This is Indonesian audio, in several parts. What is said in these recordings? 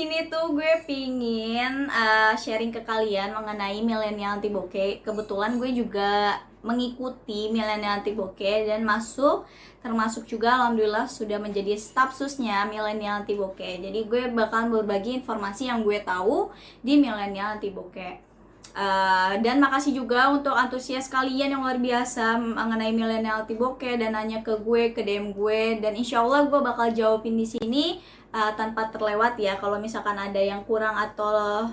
sini tuh gue pingin sharing ke kalian mengenai milenial anti bokeh. Kebetulan gue juga mengikuti milenial anti bokeh dan termasuk juga alhamdulillah sudah menjadi staf susnya milenial anti bokeh. Jadi gue bakal berbagi informasi yang gue tahu di milenial anti bokeh. Dan makasih juga untuk antusias kalian yang luar biasa mengenai milenial anti bokeh dan nanya ke gue, ke DM gue, dan insya Allah gue bakal jawabin di sini tanpa terlewat ya. Kalau misalkan ada yang kurang atau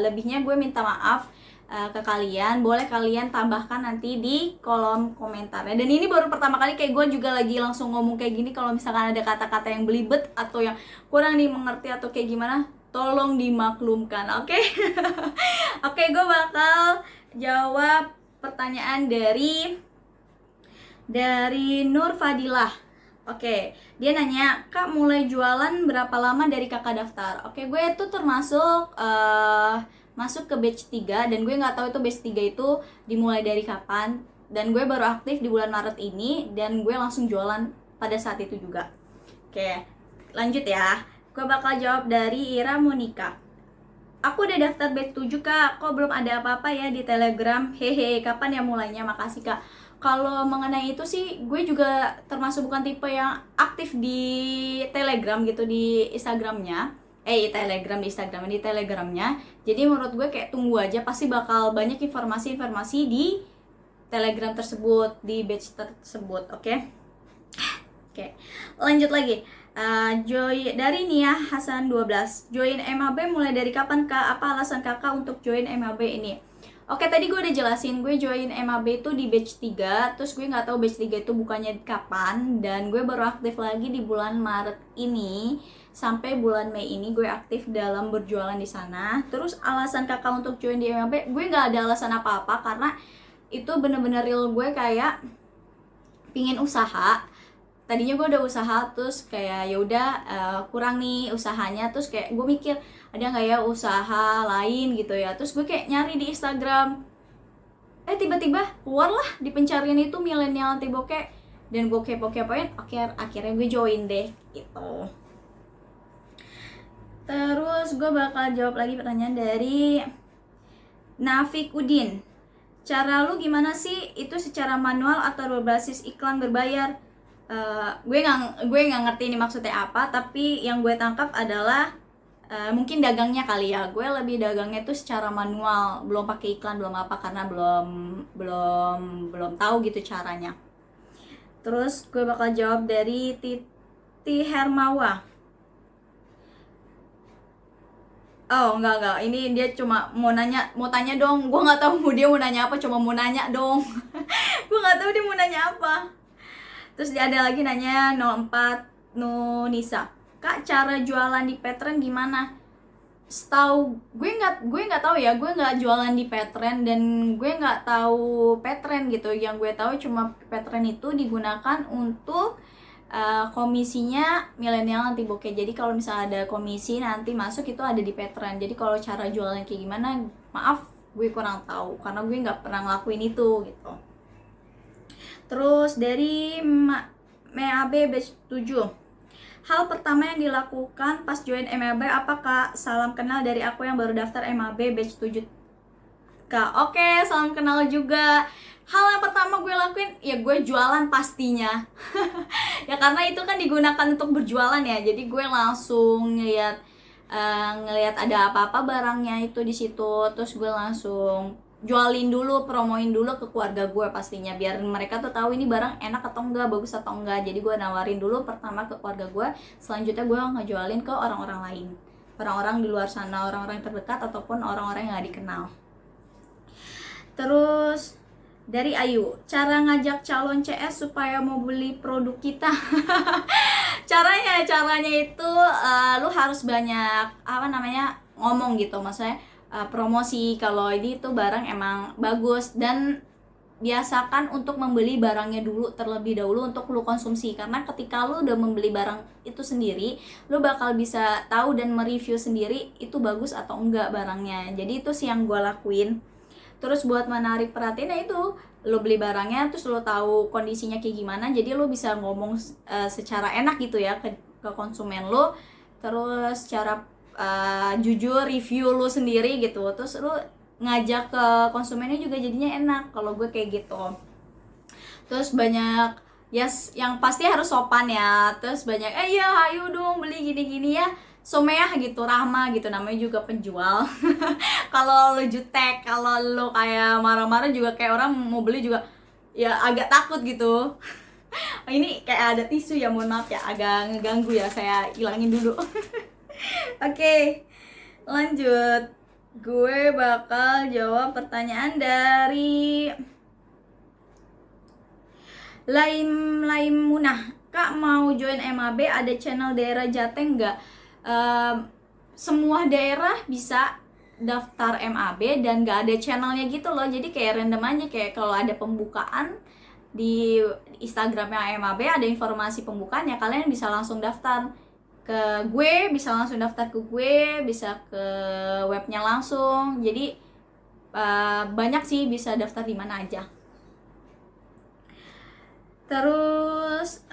lebihnya, gue minta maaf ke kalian. Boleh kalian tambahkan nanti di kolom komentarnya. Dan ini baru pertama kali kayak gue juga lagi langsung ngomong kayak gini. Kalau misalkan ada kata-kata yang belibet atau yang kurang dimengerti atau kayak gimana, tolong dimaklumkan, oke? Oke, gue bakal jawab pertanyaan dari Nur Fadilah. Oke, dia nanya, Kak mulai jualan berapa lama dari kakak daftar? Oke, gue tuh termasuk masuk ke batch 3 dan gue nggak tahu itu batch 3 itu dimulai dari kapan. Dan gue baru aktif di bulan Maret ini dan gue langsung jualan pada saat itu juga. Oke, lanjut ya. Gue bakal jawab dari Ira Monika. Aku udah daftar batch 7 kak, kok belum ada apa-apa ya di Telegram? Hehe, kapan ya mulainya? Makasih kak. Kalau mengenai itu sih, gue juga termasuk bukan tipe yang aktif di Telegram gitu, di Instagramnya. Di Telegramnya. Jadi menurut gue kayak tunggu aja, pasti bakal banyak informasi-informasi di Telegram tersebut, di batch tersebut, oke? Oke, lanjut lagi. Dari Nia Hasan 12. Join MAB mulai dari kapan kak? Apa alasan kakak untuk join MAB ini? Oke, tadi gue udah jelasin, gue join MAB itu di batch 3. Terus gue gak tahu batch 3 itu bukannya kapan. Dan gue baru aktif lagi di bulan Maret ini. Sampai bulan Mei ini gue aktif dalam berjualan di sana. Terus alasan kakak untuk join di MAB, gue gak ada alasan apa-apa. Karena itu bener-bener real gue kayak pingin usaha. Tadinya gue udah usaha, terus kayak ya udah kurang nih usahanya, terus kayak gue mikir ada nggak ya usaha lain gitu ya. Terus gue kayak nyari di Instagram, tiba-tiba keluar lah di pencarian itu milenial anti bokeh, dan gue kepo-kepoin, akhirnya gue join deh gitu. Terus gue bakal jawab lagi pertanyaan dari Nafikudin. Cara lu gimana sih? Itu secara manual atau berbasis iklan berbayar? Gue nggak ngerti ini maksudnya apa, tapi yang gue tangkap adalah mungkin dagangnya kali ya. Gue lebih dagangnya tuh secara manual, belum pakai iklan, belum apa, karena belum tahu gitu caranya. Terus gue bakal jawab dari Titi Hermawa. Oh enggak, ini dia cuma mau tanya dong. Gue nggak tahu dia mau nanya apa, cuma mau nanya dong. Gue nggak tahu dia mau nanya apa. Terus ada lagi nanya 04 Nunisa, Kak cara jualan di Patreon gimana? Setahu gue nggak tahu ya, gue nggak jualan di Patreon dan gue nggak tahu Patreon gitu. Yang gue tahu cuma Patreon itu digunakan untuk komisinya milenial anti bokeh. Jadi kalau misalnya ada komisi nanti masuk itu ada di Patreon. Jadi kalau cara jualan kayak gimana, maaf gue kurang tahu karena gue nggak pernah ngelakuin itu gitu. Terus dari MAB batch 7. Hal pertama yang dilakukan pas join MAB apa kak? Salam kenal dari aku yang baru daftar MAB batch 7 kak. Oke, salam kenal juga. Hal yang pertama gue lakuin, ya gue jualan pastinya. Ya karena itu kan digunakan untuk berjualan ya. Jadi gue langsung ngelihat ada apa-apa barangnya itu di situ. Terus gue langsung jualin dulu, promoin dulu ke keluarga gue pastinya, biar mereka tuh tahu ini barang enak atau enggak, bagus atau enggak. Jadi gue nawarin dulu pertama ke keluarga gue, selanjutnya gue ngejualin ke orang-orang lain, orang-orang di luar sana, orang-orang terdekat ataupun orang-orang yang gak dikenal. Terus dari Ayu, cara ngajak calon CS supaya mau beli produk kita. caranya itu lu harus banyak ngomong gitu, maksudnya promosi kalau ini tuh barang emang bagus, dan biasakan untuk membeli barangnya dulu terlebih dahulu untuk lu konsumsi, karena ketika lu udah membeli barang itu sendiri, lu bakal bisa tahu dan mereview sendiri itu bagus atau enggak barangnya. Jadi itu sih yang gue lakuin. Terus buat menarik perhatiannya itu, lu beli barangnya terus lu tahu kondisinya kayak gimana, jadi lu bisa ngomong secara enak gitu ya ke konsumen lu. Terus cara jujur review lu sendiri gitu, terus lu ngajak ke konsumennya juga jadinya enak. Kalau gue kayak gitu. Terus banyak yang pasti harus sopan ya. Terus banyak ya ayo dong beli gini-gini ya, someah gitu, ramah gitu, namanya juga penjual. Kalau lu jutek, kalau lu kayak marah-marah juga kayak orang mau beli juga ya agak takut gitu. Ini kayak ada tisu ya, mohon maaf ya, agak ngeganggu ya, saya hilangin dulu. Oke, lanjut. Gue bakal jawab pertanyaan dari Laim Munah. Kak mau join MAB, ada channel daerah Jateng nggak? Semua daerah bisa daftar MAB dan nggak ada channelnya gitu loh. Jadi kayak random aja, kayak kalau ada pembukaan di Instagramnya MAB ada informasi pembukaan ya, kalian bisa langsung daftar ke gue, bisa langsung daftar ke gue, bisa ke webnya langsung. Jadi banyak sih, bisa daftar di mana aja. Terus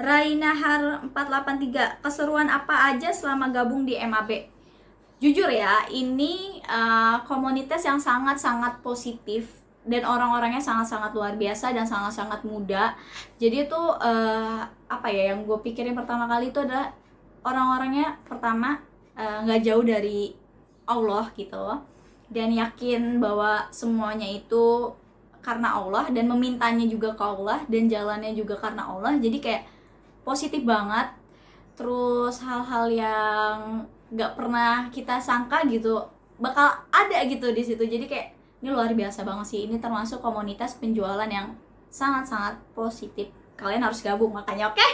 Rainahar 483, keseruan apa aja selama gabung di MAB? Jujur ya, ini komunitas yang sangat-sangat positif dan orang-orangnya sangat-sangat luar biasa dan sangat-sangat muda. Jadi itu apa ya, yang gue pikirin pertama kali itu adalah orang-orangnya pertama nggak jauh dari Allah gitu, dan yakin bahwa semuanya itu karena Allah dan memintanya juga ke Allah dan jalannya juga karena Allah. Jadi kayak positif banget. Terus hal-hal yang nggak pernah kita sangka gitu bakal ada gitu di situ. Jadi kayak ini luar biasa banget sih. Ini termasuk komunitas penjualan yang sangat-sangat positif. Kalian harus gabung makanya, oke?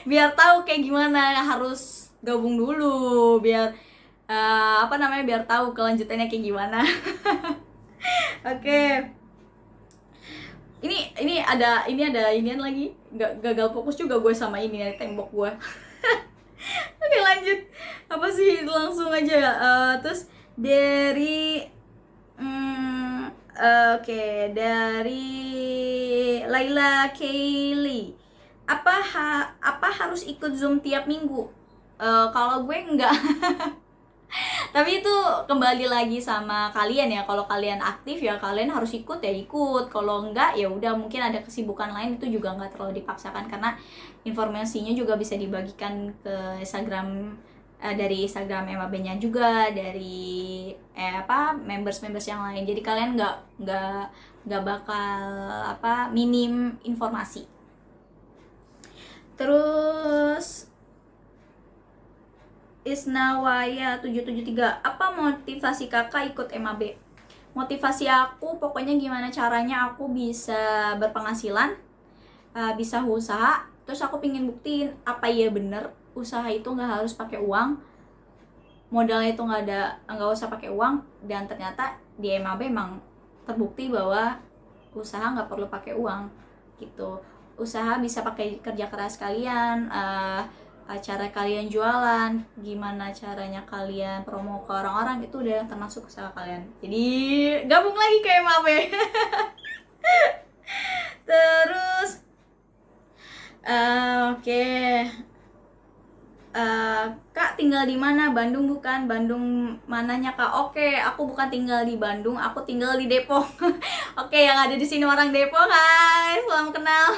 Biar tahu kayak gimana, harus gabung dulu biar biar tahu kelanjutannya kayak gimana. Oke. Ini ada inian lagi, nggak gagal fokus juga gue sama ini ya, tembok gue. Oke, lanjut. Apa sih, langsung aja ya. Terus dari dari Laila Kaylee, apa harus ikut Zoom tiap minggu? Kalau gue enggak. Tapi itu kembali lagi sama kalian ya. Kalau kalian aktif ya kalian harus ikut ya ikut. Kalau enggak ya udah, mungkin ada kesibukan lain, itu juga nggak terlalu dipaksakan karena informasinya juga bisa dibagikan ke Instagram, dari Instagram MAB-nya juga, dari members yang lain. Jadi kalian nggak bakal minim informasi. Terus Isnawaya 773, apa motivasi kakak ikut MAB? Motivasi aku pokoknya gimana caranya aku bisa berpenghasilan, bisa usaha. Terus aku pingin buktiin apa ya bener usaha itu nggak harus pakai uang, modalnya itu nggak usah pakai uang. Dan ternyata di MAB emang terbukti bahwa usaha nggak perlu pakai uang gitu. Usaha bisa pakai kerja keras kalian, cara kalian jualan, gimana caranya kalian promo ke orang-orang, itu udah termasuk usaha kalian. Jadi gabung lagi ke MAB. Terus oke. Kak tinggal di mana? Bandung bukan? Bandung mananya Kak? Oke, aku bukan tinggal di Bandung, aku tinggal di Depok. Oke, yang ada di sini orang Depok, hai, salam kenal.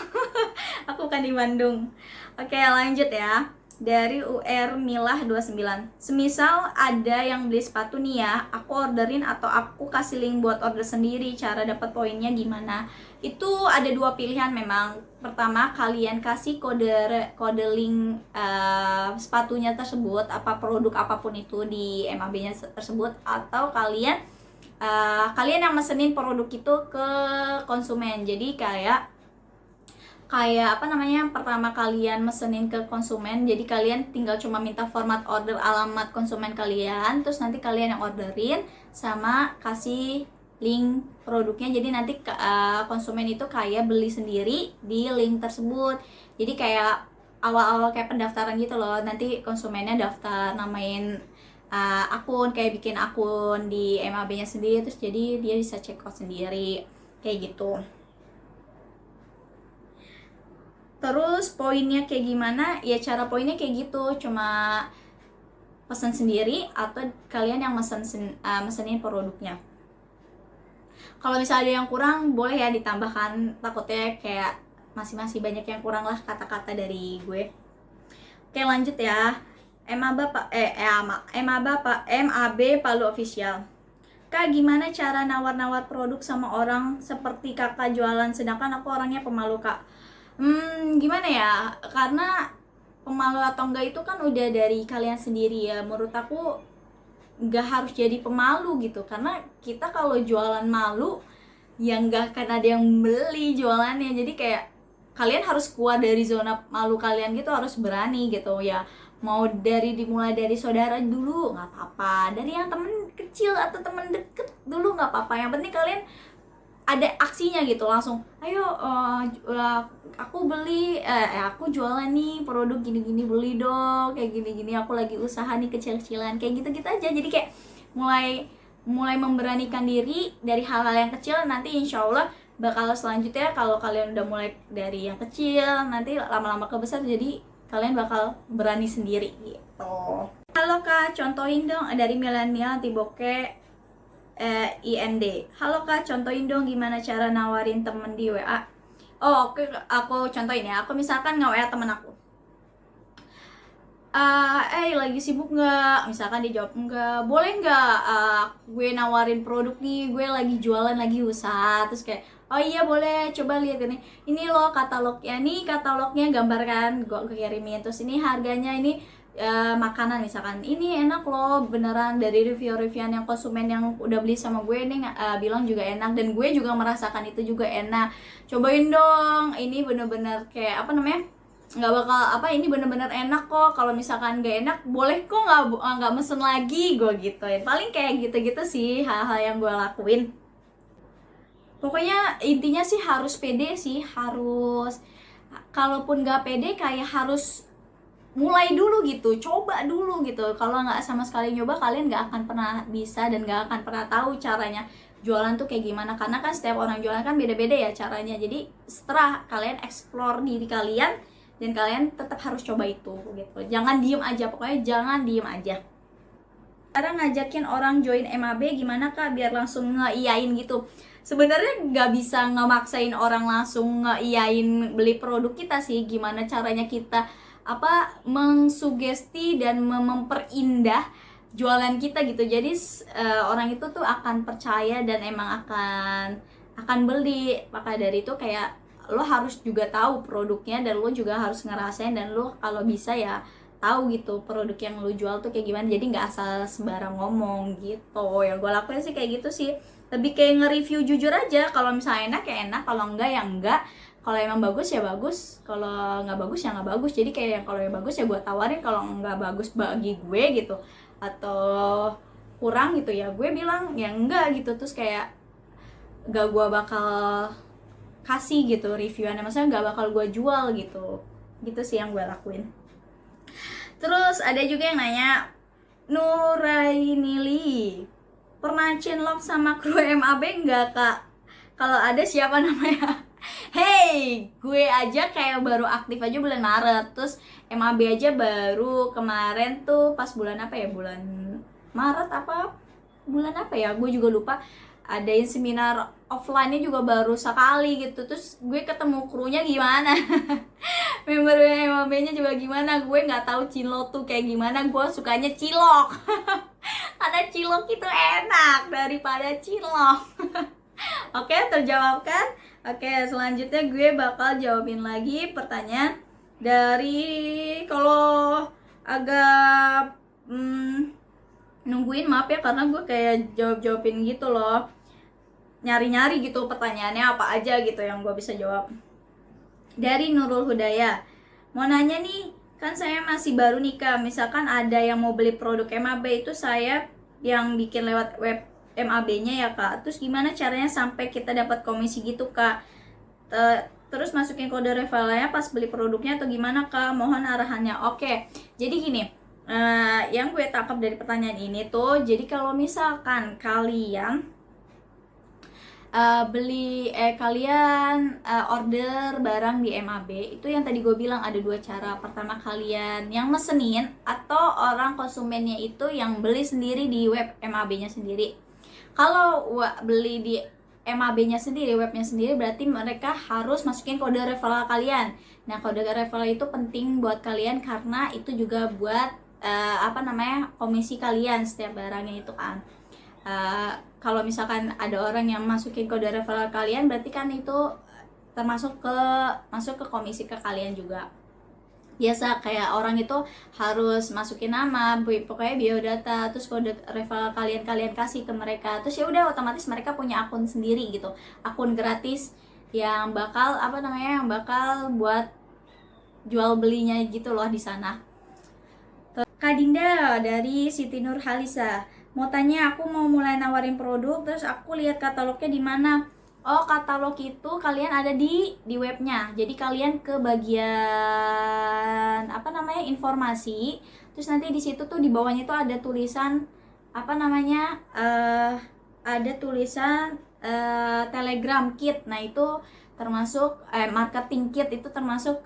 Aku bukan di Bandung. Oke, lanjut ya. Dari UR Milah 29, semisal ada yang beli sepatu nih ya, aku orderin atau aku kasih link buat order sendiri, cara dapat poinnya gimana? Itu ada dua pilihan memang. Pertama, kalian kasih kode link sepatunya tersebut, apa produk apapun itu di MAB-nya tersebut, atau kalian yang mesenin produk itu ke konsumen. Jadi kayak pertama kalian mesenin ke konsumen, jadi kalian tinggal cuma minta format order, alamat konsumen kalian, terus nanti kalian yang orderin sama kasih link produknya. Jadi nanti konsumen itu kayak beli sendiri di link tersebut. Jadi kayak awal-awal kayak pendaftaran gitu loh. Nanti konsumennya daftar, namain akun, kayak bikin akun di MAB-nya sendiri, terus jadi dia bisa check out sendiri kayak gitu. Terus poinnya kayak gimana? Ya cara poinnya kayak gitu, cuma pesan sendiri atau kalian yang mesenin produknya. Kalau misalnya ada yang kurang boleh ya ditambahkan, takutnya kayak masih banyak yang kurang lah kata-kata dari gue. Oke, lanjut ya. MAB Palu Official. Kak, gimana cara nawar-nawar produk sama orang seperti kakak jualan, sedangkan aku orangnya pemalu, Kak? Gimana ya, karena pemalu atau enggak itu kan udah dari kalian sendiri ya. Menurut aku nggak harus jadi pemalu gitu, karena kita kalau jualan malu ya nggak akan ada yang beli jualannya. Jadi kayak kalian harus keluar dari zona malu kalian gitu, harus berani gitu ya. Mau dimulai dari saudara dulu nggak apa-apa, dari yang temen kecil atau temen deket dulu nggak apa-apa, yang penting kalian ada aksinya gitu, langsung ayo aku beli aku jualan nih produk gini-gini, beli dong, kayak gini-gini, aku lagi usaha nih kecil-kecilan, kayak gitu-gitu aja. Jadi kayak mulai memberanikan diri dari hal-hal yang kecil, nanti insya Allah bakal selanjutnya kalau kalian udah mulai dari yang kecil, nanti lama-lama ke besar, jadi kalian bakal berani sendiri gitu. Halo Kak, contohin dong dari milenial Tiboke IND. Halo Kak, contohin dong gimana cara nawarin temen di WA. Oh oke, aku contohin ya. Aku misalkan nge-WA temen aku, lagi sibuk nggak? Misalkan dia jawab enggak, boleh nggak gue nawarin produk nih, gue lagi jualan, lagi usaha. Terus kayak, oh iya boleh, coba lihat ini loh katalognya, nih katalognya, gambarkan, gue kirimin. Terus ini harganya, ini makanan misalkan, ini enak loh, beneran dari review-reviewan yang konsumen yang udah beli sama gue nih bilang juga enak, dan gue juga merasakan itu juga enak. Cobain dong, ini bener-bener kayak apa namanya, nggak bakal ini bener-bener enak kok, kalau misalkan nggak enak boleh kok nggak mesen lagi, gue gituin. Paling kayak gitu-gitu sih hal-hal yang gue lakuin. Pokoknya intinya sih harus pede sih, harus, kalaupun nggak pede kayak harus mulai dulu gitu, coba dulu gitu. Kalau nggak sama sekali nyoba, kalian nggak akan pernah bisa dan nggak akan pernah tahu caranya jualan tuh kayak gimana, karena kan setiap orang jualan kan beda-beda ya caranya. Jadi setelah kalian explore diri kalian, dan kalian tetap harus coba itu gitu, jangan diem aja, pokoknya jangan diem aja. Sekarang ngajakin orang join MAB gimana Kak biar langsung ngeiyain gitu? Sebenarnya nggak bisa ngemaksain orang langsung ngeiyain beli produk kita sih. Gimana caranya kita mengsugesti dan memperindah jualan kita gitu, jadi orang itu tuh akan percaya dan emang akan beli. Maka dari itu kayak lo harus juga tahu produknya, dan lo juga harus ngerasain, dan lo kalau bisa ya tahu gitu produk yang lo jual tuh kayak gimana. Jadi nggak asal sembarang ngomong gitu. Yang gue lakuin sih kayak gitu sih, lebih kayak nge-review jujur aja. Kalau misalnya enak ya enak, kalau enggak ya enggak. Kalau emang bagus ya bagus, kalau nggak bagus ya nggak bagus. Jadi kayak yang kalau yang bagus ya gue tawarin, kalau nggak bagus bagi gue gitu atau kurang gitu ya gue bilang ya enggak gitu. Terus kayak nggak gue bakal kasih gitu reviewannya, maksudnya nggak bakal gue jual gitu. Gitu sih yang gue lakuin. Terus ada juga yang nanya, Nurainili, pernah chinlock sama kru MAB nggak Kak? Kalau ada siapa namanya? Hey, gue aja kayak baru aktif aja bulan Maret, terus MAB aja baru kemarin tuh pas bulan apa ya, bulan Maret apa bulan apa ya, gue juga lupa. Adain seminar offline-nya juga baru sekali gitu. Terus gue ketemu krunya gimana, member MAB-nya juga gimana, gue nggak tahu chinlock tuh kayak gimana. Gue sukanya cilok karena cilok itu enak daripada chinlock. Oke, terjawabkan. Oke, selanjutnya gue bakal jawabin lagi pertanyaan dari, kalau agak nungguin maaf ya, karena gue kayak jawabin gitu loh, nyari-nyari gitu pertanyaannya apa aja gitu yang gue bisa jawab. Dari Nurul Hudaya, mau nanya nih, kan saya masih baru nikah, misalkan ada yang mau beli produk MAB, itu saya yang bikin lewat web MAB-nya ya Kak, terus gimana caranya sampai kita dapat komisi gitu Kak? Terus masukin kode referralnya pas beli produknya atau gimana Kak? Mohon arahannya. Oke, jadi gini, yang gue tangkap dari pertanyaan ini tuh, jadi kalau misalkan kalian kalian order barang di MAB, itu yang tadi gue bilang ada dua cara. Pertama, kalian yang mesenin, atau orang konsumennya itu yang beli sendiri di web MAB-nya sendiri. Kalau beli di MAB-nya sendiri, webnya sendiri, berarti mereka harus masukin kode referral kalian. Nah, kode referral itu penting buat kalian karena itu juga buat komisi kalian setiap barangnya itu kan. Kalau misalkan ada orang yang masukin kode referral kalian, berarti kan itu masuk ke komisi ke kalian juga. Biasa kayak orang itu harus masukin nama, pokoknya biodata, terus kode referral kalian kasih ke mereka, terus ya udah otomatis mereka punya akun sendiri gitu, akun gratis yang bakal buat jual belinya gitu loh di sana. Kak Dinda dari Siti Nurhalisa mau tanya, aku mau mulai nawarin produk, terus aku lihat katalognya di mana? Oh, katalog itu kalian ada di webnya. Jadi kalian ke bagian informasi, terus nanti di situ tuh di bawahnya tuh ada tulisan ada tulisan Telegram Kit. Nah, itu termasuk marketing kit, itu termasuk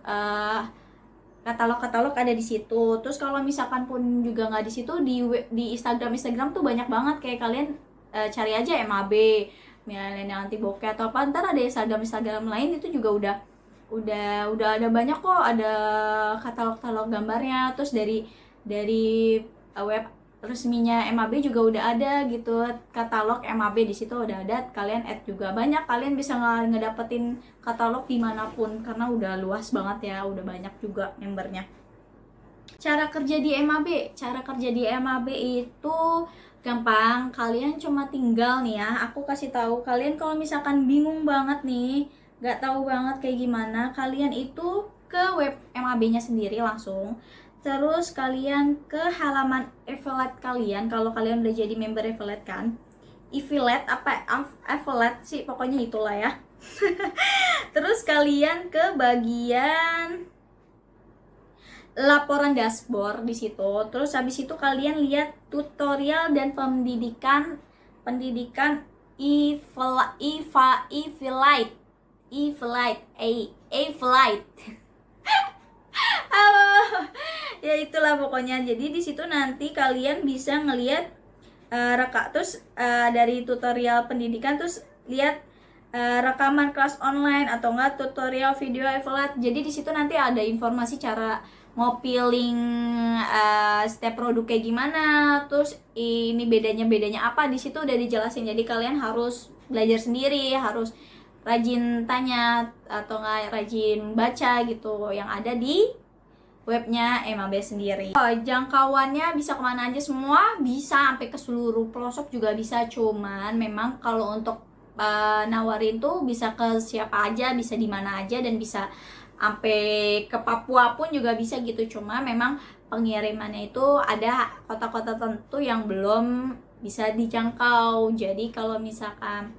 katalog ada di situ. Terus kalau misalkan pun juga nggak di situ, di Instagram tuh banyak banget, kayak kalian cari aja MAB milenial anti bokeh atau apa, ntar ada Instagram lain itu juga udah ada banyak kok, ada katalog gambarnya. Terus dari web resminya MAB juga udah ada gitu, katalog MAB di situ udah ada, kalian add juga. Banyak, kalian bisa ngedapetin katalog dimanapun karena udah luas banget ya, udah banyak juga membernya. Cara kerja di MAB itu gampang. Kalian cuma tinggal nih ya, aku kasih tahu kalian kalau misalkan bingung banget nih, nggak tahu banget kayak gimana, kalian itu ke web MAB-nya sendiri langsung. Terus kalian ke halaman affiliate kalian, kalau kalian udah jadi member affiliate kan. Affiliate sih pokoknya itulah ya. Terus kalian ke bagian laporan dashboard di situ. Terus habis itu kalian lihat tutorial dan pendidikan affiliate. Ya itulah pokoknya. Jadi di situ nanti kalian bisa ngelihat dari tutorial pendidikan, terus lihat rekaman kelas online atau enggak tutorial video affiliate. Jadi di situ nanti ada informasi cara ngopiling setiap produk kayak gimana, terus ini bedanya apa, di situ udah dijelasin. Jadi kalian harus belajar sendiri, harus rajin tanya atau enggak rajin baca gitu yang ada di webnya MAB sendiri. Jangkauannya bisa kemana aja semua, bisa sampai ke seluruh pelosok juga bisa. Cuman memang kalau untuk nawarin tuh bisa ke siapa aja, bisa di mana aja, dan bisa sampai ke Papua pun juga bisa gitu. Cuma memang pengirimannya itu ada kota-kota tertentu yang belum bisa dijangkau. Jadi kalau misalkan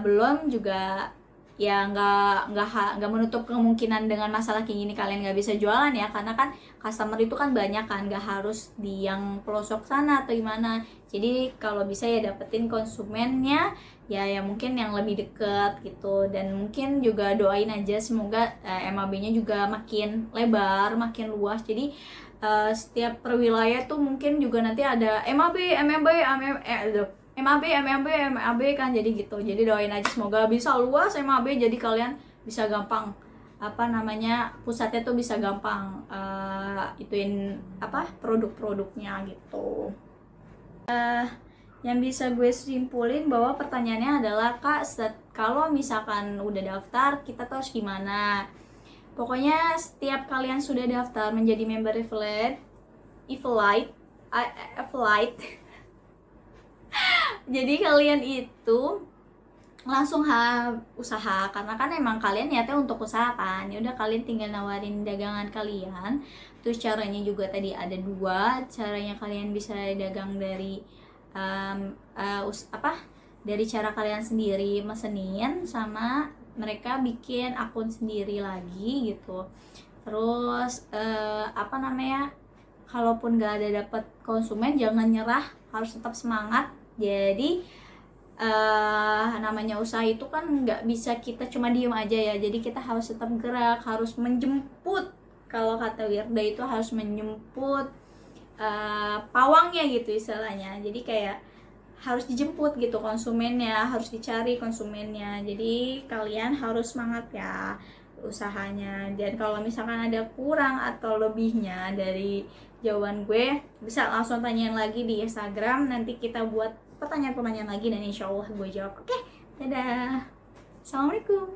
belum juga ya nggak menutup kemungkinan dengan masalah kayak gini kalian nggak bisa jualan ya, karena kan customer itu kan banyak kan, nggak harus di yang pelosok sana atau gimana. Jadi kalau bisa ya dapetin konsumennya ya mungkin yang lebih deket gitu. Dan mungkin juga doain aja semoga MAB-nya juga makin lebar, makin luas. Jadi setiap per wilayah tuh mungkin juga nanti ada MAB kan, jadi gitu. Jadi doain aja semoga bisa luas MAB, jadi kalian bisa gampang pusatnya tuh bisa gampang ituin produk-produknya gitu. Yang bisa gue simpulin bahwa pertanyaannya adalah, Kak, kalau misalkan udah daftar kita tuh harus gimana? Pokoknya setiap kalian sudah daftar menjadi member affiliate jadi kalian itu langsung usaha, karena kan emang kalian niatnya untuk usaha kan. Ya udah, kalian tinggal nawarin dagangan kalian. Terus caranya juga tadi ada dua caranya, kalian bisa dagang dari dari cara kalian sendiri mesenin, sama mereka bikin akun sendiri lagi gitu. Terus kalaupun gak ada dapat konsumen, jangan nyerah, harus tetap semangat. Jadi namanya usaha itu kan nggak bisa kita cuma diem aja ya, jadi kita harus tetap gerak, harus menjemput, kalau kata Wirda itu harus menjemput pawangnya gitu istilahnya. Jadi kayak harus dijemput gitu konsumennya, harus dicari konsumennya. Jadi kalian harus semangat ya usahanya. Dan kalau misalkan ada kurang atau lebihnya dari jawaban gue, bisa langsung tanyain lagi di Instagram, nanti kita buat pertanyaan-pertanyaan lagi dan insya Allah gue jawab. Oke, dadah, assalamualaikum.